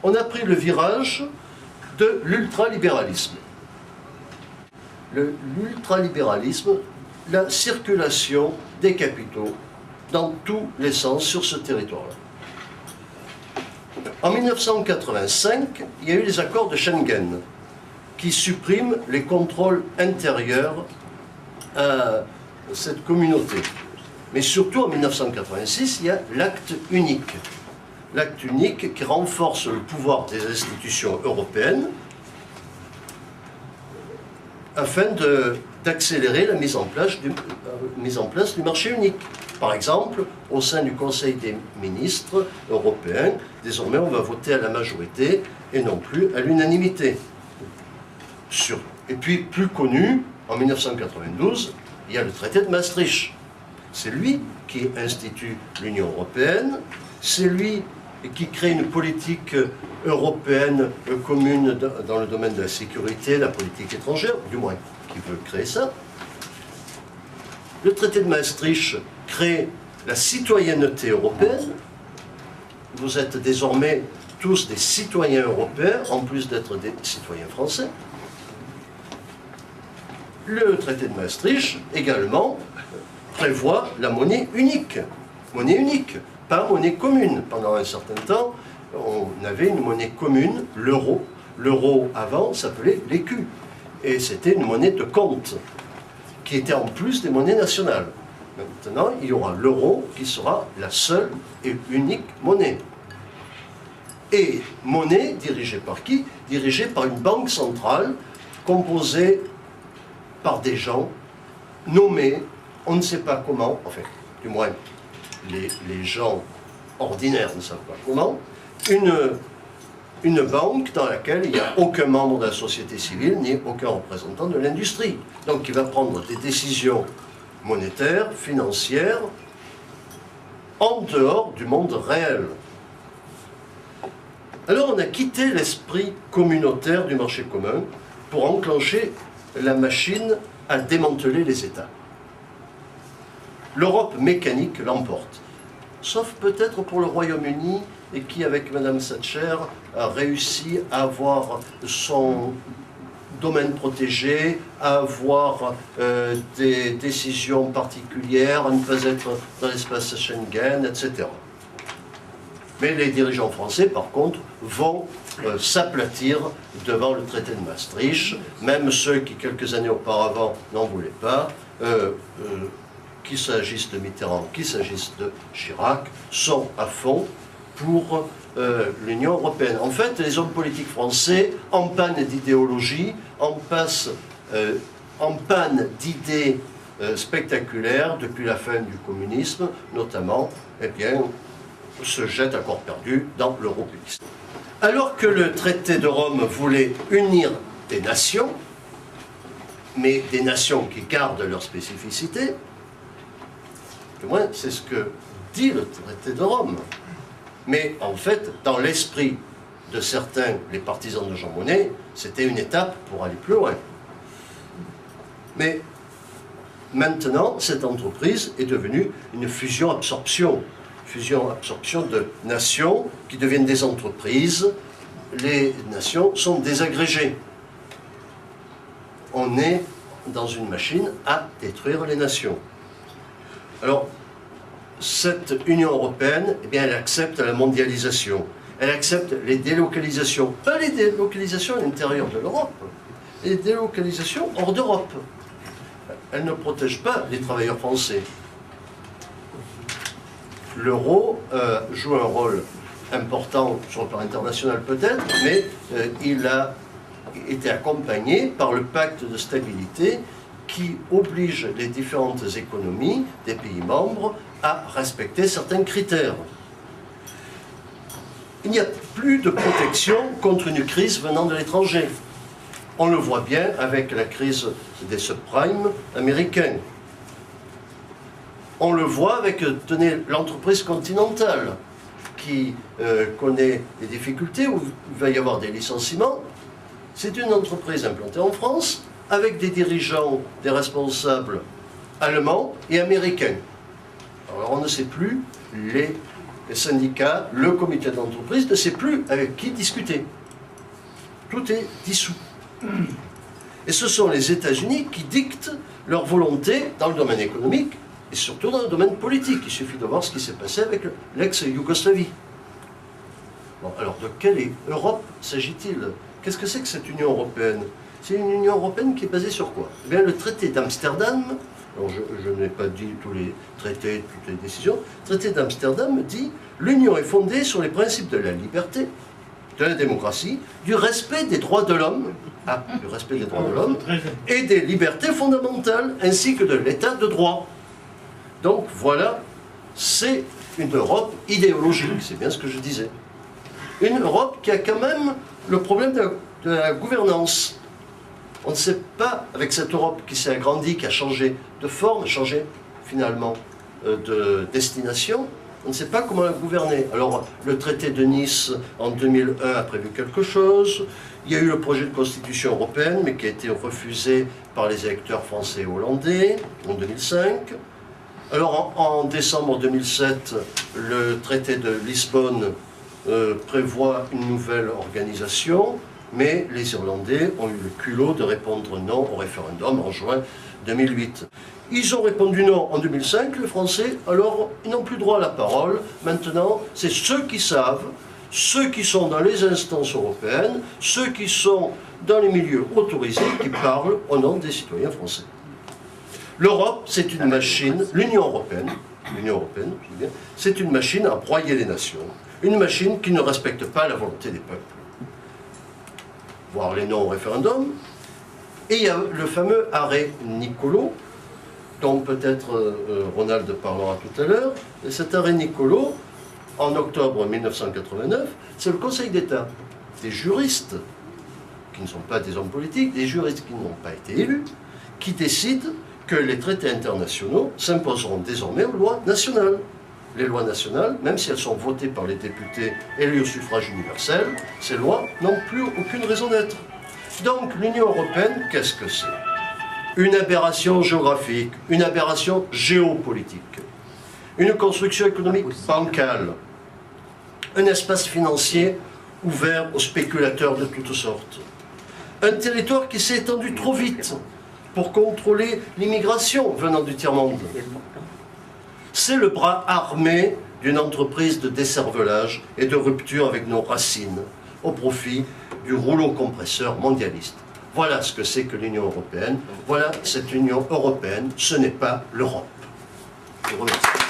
on a pris le virage de l'ultralibéralisme. L'ultralibéralisme, la circulation des capitaux dans tous les sens sur ce territoire-là. En 1985, il y a eu les accords de Schengen qui suppriment les contrôles intérieurs à cette communauté. Mais surtout en 1986, il y a l'acte unique. L'acte unique qui renforce le pouvoir des institutions européennes afin d'accélérer la mise en place du marché unique. Par exemple, au sein du Conseil des ministres européens, désormais on va voter à la majorité et non plus à l'unanimité. Et puis, plus connu, en 1992, il y a le traité de Maastricht. C'est lui qui institue l'Union européenne, c'est lui qui crée une politique européenne commune dans le domaine de la sécurité, la politique étrangère, du moins qui veut créer ça. Le traité de Maastricht crée la citoyenneté européenne. Vous êtes désormais tous des citoyens européens, en plus d'être des citoyens français. Le traité de Maastricht, également, prévoit la monnaie unique. Monnaie unique, pas monnaie commune. Pendant un certain temps, on avait une monnaie commune, l'euro. L'euro, avant, s'appelait l'écu. Et c'était une monnaie de compte, qui était en plus des monnaies nationales. Maintenant, il y aura l'euro qui sera la seule et unique monnaie. Et monnaie dirigée par qui? Dirigée par une banque centrale composée par des gens nommés, on ne sait pas comment, enfin, du moins, les gens ordinaires ne savent pas comment, une banque dans laquelle il n'y a aucun membre de la société civile, ni aucun représentant de l'industrie. Donc, qui va prendre des décisions monétaires, financières, en dehors du monde réel. Alors, on a quitté l'esprit communautaire du marché commun pour enclencher la machine à démanteler les États. L'Europe mécanique l'emporte. Sauf peut-être pour le Royaume-Uni, et qui, avec Mme Thatcher, a réussi à avoir son domaine protégé, à avoir des décisions particulières, à ne pas être dans l'espace Schengen, etc. Mais les dirigeants français, par contre, vont s'aplatir devant le traité de Maastricht, même ceux qui, quelques années auparavant, n'en voulaient pas, qu'il s'agisse de Mitterrand, qu'il s'agisse de Chirac, sont à fond pour l'Union européenne. En fait, les hommes politiques français, en panne d'idéologie, en panne d'idées spectaculaires depuis la fin du communisme, notamment, eh bien, se jettent à corps perdu dans l'européisme. Alors que le traité de Rome voulait unir des nations, mais des nations qui gardent leur spécificité, du moins c'est ce que dit le traité de Rome. Mais en fait, dans l'esprit de certains, les partisans de Jean Monnet, c'était une étape pour aller plus loin. Mais maintenant, cette entreprise est devenue une fusion-absorption de nations qui deviennent des entreprises. Les nations sont désagrégées. On est dans une machine à détruire les nations. Alors, cette Union européenne, eh bien, elle accepte la mondialisation. Elle accepte les délocalisations. Pas les délocalisations à l'intérieur de l'Europe, les délocalisations hors d'Europe. Elle ne protège pas les travailleurs français. L'euro joue un rôle important sur le plan international peut-être, mais il a été accompagné par le pacte de stabilité qui oblige les différentes économies des pays membres à respecter certains critères. Il n'y a plus de protection contre une crise venant de l'étranger. On le voit bien avec la crise des subprimes américains. On le voit avec, tenez, l'entreprise Continental, qui connaît des difficultés, où il va y avoir des licenciements. C'est une entreprise implantée en France, avec des dirigeants, des responsables allemands et américains. Alors on ne sait plus les syndicats, le comité d'entreprise ne sait plus avec qui discuter. Tout est dissous. Et ce sont les États-Unis qui dictent leur volonté dans le domaine économique et surtout dans le domaine politique. Il suffit de voir ce qui s'est passé avec l'ex-Yougoslavie. Bon, alors de quelle Europe s'agit-il? Qu'est-ce que c'est que cette Union européenne? C'est une Union européenne qui est basée sur quoi? Eh bien, le traité d'Amsterdam, alors je n'ai pas dit tous les traités, toutes les décisions, le traité d'Amsterdam dit l'Union est fondée sur les principes de la liberté, de la démocratie, du respect des droits de l'homme, du respect des droits de l'homme, et des libertés fondamentales, ainsi que de l'état de droit. Donc voilà, c'est une Europe idéologique, c'est bien ce que je disais. Une Europe qui a quand même le problème de la gouvernance. On ne sait pas, avec cette Europe qui s'est agrandie, qui a changé de forme, changé finalement de destination, on ne sait pas comment la gouverner. Alors, le traité de Nice en 2001 a prévu quelque chose. Il y a eu le projet de constitution européenne, mais qui a été refusé par les électeurs français et hollandais en 2005. Alors, en décembre 2007, le traité de Lisbonne prévoit une nouvelle organisation, mais les Irlandais ont eu le culot de répondre non au référendum en juin 2008. Ils ont répondu non en 2005, les Français, alors ils n'ont plus droit à la parole. Maintenant, c'est ceux qui savent, ceux qui sont dans les instances européennes, ceux qui sont dans les milieux autorisés, qui parlent au nom des citoyens français. L'Europe, c'est une machine, l'Union européenne, c'est une machine à broyer les nations, une machine qui ne respecte pas la volonté des peuples, voire les non au référendum. Et il y a le fameux arrêt Niccolo, dont peut-être Ronald parlera tout à l'heure. Et cet arrêt Niccolo, en octobre 1989, c'est le Conseil d'État, des juristes, qui ne sont pas des hommes politiques, des juristes qui n'ont pas été élus, qui décident que les traités internationaux s'imposeront désormais aux lois nationales. Les lois nationales, même si elles sont votées par les députés élus au suffrage universel, ces lois n'ont plus aucune raison d'être. Donc l'Union européenne, qu'est-ce que c'est? Une aberration géographique, une aberration géopolitique, une construction économique bancale, un espace financier ouvert aux spéculateurs de toutes sortes, un territoire qui s'est étendu trop vite pour contrôler l'immigration venant du tiers-monde. C'est le bras armé d'une entreprise de décervelage et de rupture avec nos racines, au profit du rouleau compresseur mondialiste. Voilà ce que c'est que l'Union européenne. Voilà cette Union européenne. Ce n'est pas l'Europe. Je vous remercie.